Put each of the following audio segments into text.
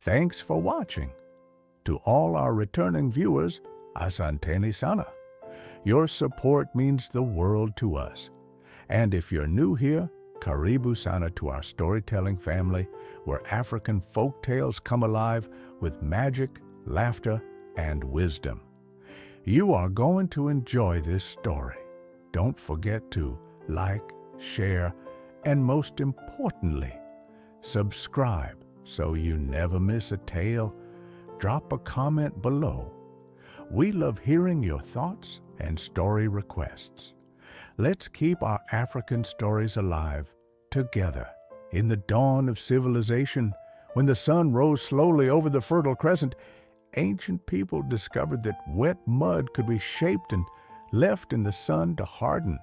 Thanks for watching. To all our returning viewers, asante sana. Your support means the world to us. And if you're new here, karibu sana to our storytelling family, where African folk tales come alive with magic, laughter, and wisdom. You are going to enjoy this story. Don't forget to like, share, and most importantly, subscribe so you never miss a tale. Drop a comment below. We love hearing your thoughts and story requests. Let's keep our African stories alive together. In the dawn of civilization, when the sun rose slowly over the Fertile Crescent, ancient people discovered that wet mud could be shaped and left in the sun to harden.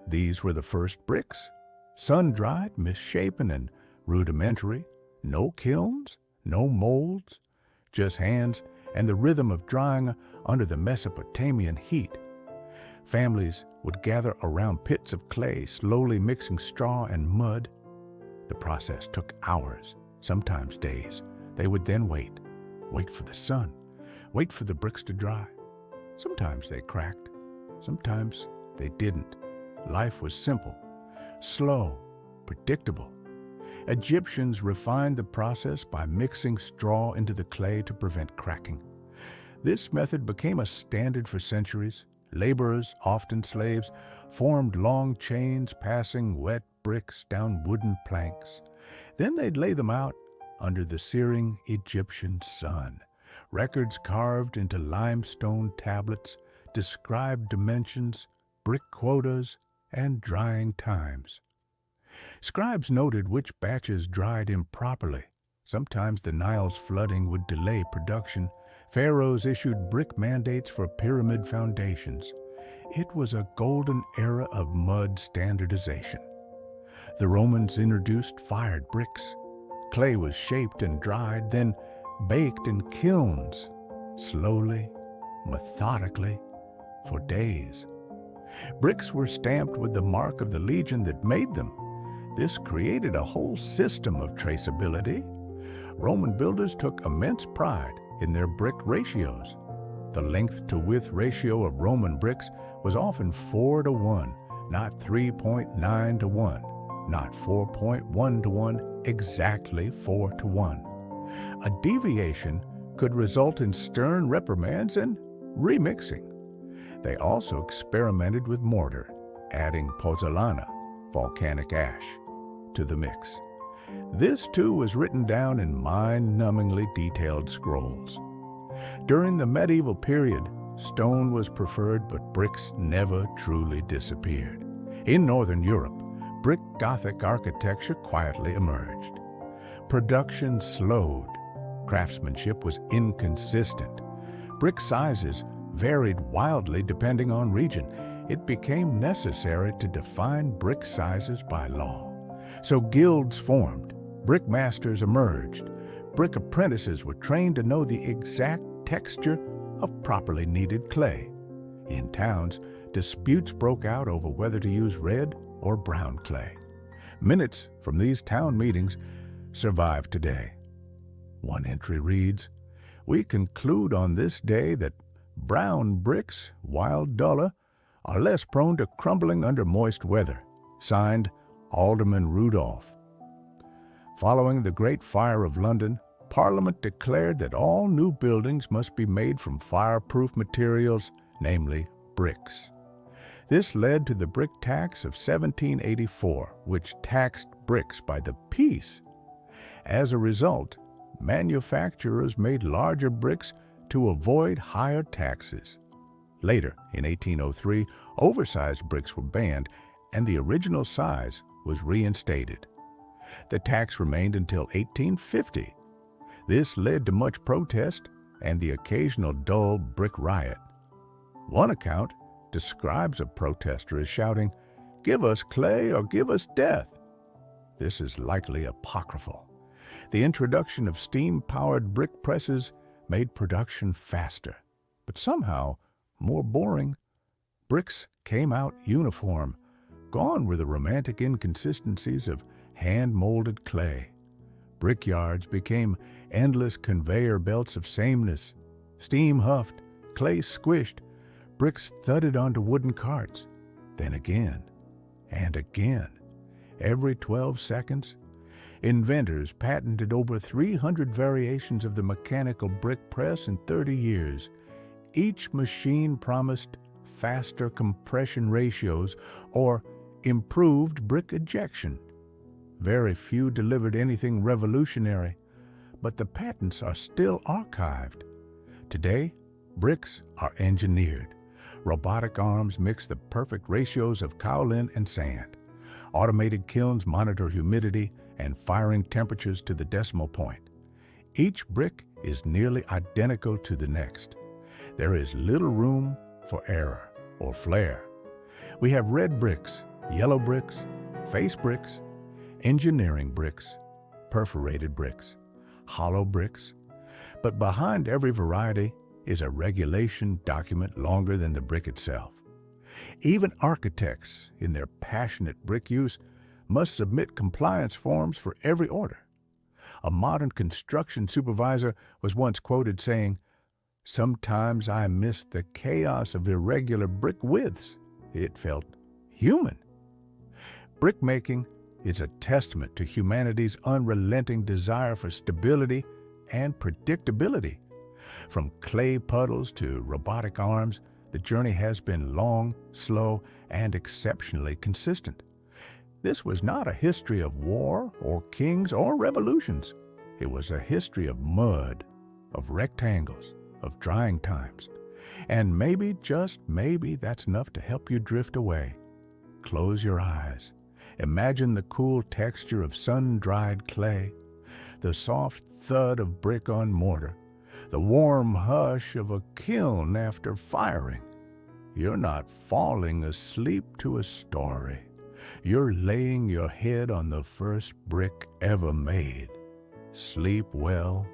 These were the first bricks, sun-dried, misshapen, and rudimentary. No kilns, no molds, just hands and the rhythm of drying under the Mesopotamian heat. Families would gather around pits of clay, slowly mixing straw and mud. The process took hours, sometimes days. They would then wait for the sun, wait for the bricks to dry. Sometimes they cracked, sometimes they didn't. Life was simple, slow, predictable. Egyptians refined the process by mixing straw into the clay to prevent cracking. This method became a standard for centuries. Laborers, often slaves, formed long chains passing wet bricks down wooden planks. Then they'd lay them out under the searing Egyptian sun. Records carved into limestone tablets described dimensions, brick quotas, and drying times. Scribes noted which batches dried improperly. Sometimes the Nile's flooding would delay production. Pharaohs issued brick mandates for pyramid foundations. It was a golden era of mud standardization. The Romans introduced fired bricks. Clay was shaped and dried, then baked in kilns, slowly, methodically, for days. Bricks were stamped with the mark of the legion that made them. This created a whole system of traceability. Roman builders took immense pride in their brick ratios. The length to width ratio of Roman bricks was often 4:1, not 3.9:1, not 4.1:1, exactly 4:1. A deviation could result in stern reprimands and remixing. They also experimented with mortar, adding pozzolana, volcanic ash, to the mix. This too was written down in mind-numbingly detailed scrolls. During the medieval period, stone was preferred, but bricks never truly disappeared. In Northern Europe, brick Gothic architecture quietly emerged. Production slowed. Craftsmanship was inconsistent. Brick sizes varied wildly depending on region. It became necessary to define brick sizes by law. So guilds formed, brick masters emerged. Brick apprentices were trained to know the exact texture of properly kneaded clay. In towns, disputes broke out over whether to use red or brown clay. Minutes from these town meetings survive today. One entry reads, "We conclude on this day that brown bricks, while duller, are less prone to crumbling under moist weather." Signed, Alderman Rudolph. Following the Great Fire of London, Parliament declared that all new buildings must be made from fireproof materials, namely bricks. This led to the brick tax of 1784, which taxed bricks by the piece. As a result, manufacturers made larger bricks to avoid higher taxes. Later, in 1803, oversized bricks were banned and the original size was reinstated. The tax remained until 1850. This led to much protest and the occasional dull brick riot. One account describes a protester as shouting, "Give us clay or give us death." This is likely apocryphal. The introduction of steam-powered brick presses made production faster, but somehow more boring. Bricks came out uniform. Gone were the romantic inconsistencies of hand-molded clay. Brickyards became endless conveyor belts of sameness. Steam huffed, clay squished, bricks thudded onto wooden carts. Then again, and again, every 12 seconds, inventors patented over 300 variations of the mechanical brick press in 30 years. Each machine promised faster compression ratios or improved brick ejection. Very few delivered anything revolutionary, but the patents are still archived. Today, bricks are engineered. Robotic arms mix the perfect ratios of kaolin and sand. Automated kilns monitor humidity and firing temperatures to the decimal point. Each brick is nearly identical to the next. There is little room for error or flare. We have red bricks, yellow bricks, face bricks, engineering bricks, perforated bricks, hollow bricks. But behind every variety is a regulation document longer than the brick itself. Even architects, in their passionate brick use, must submit compliance forms for every order. A modern construction supervisor was once quoted saying, "Sometimes I miss the chaos of irregular brick widths. It felt human." Brickmaking is a testament to humanity's unrelenting desire for stability and predictability. From clay puddles to robotic arms, the journey has been long, slow, and exceptionally consistent. This was not a history of war or kings or revolutions. It was a history of mud, of rectangles, of drying times. And maybe, just maybe, that's enough to help you drift away. Close your eyes. Imagine the cool texture of sun-dried clay, the soft thud of brick on mortar, the warm hush of a kiln after firing. You're not falling asleep to a story. You're laying your head on the first brick ever made. Sleep well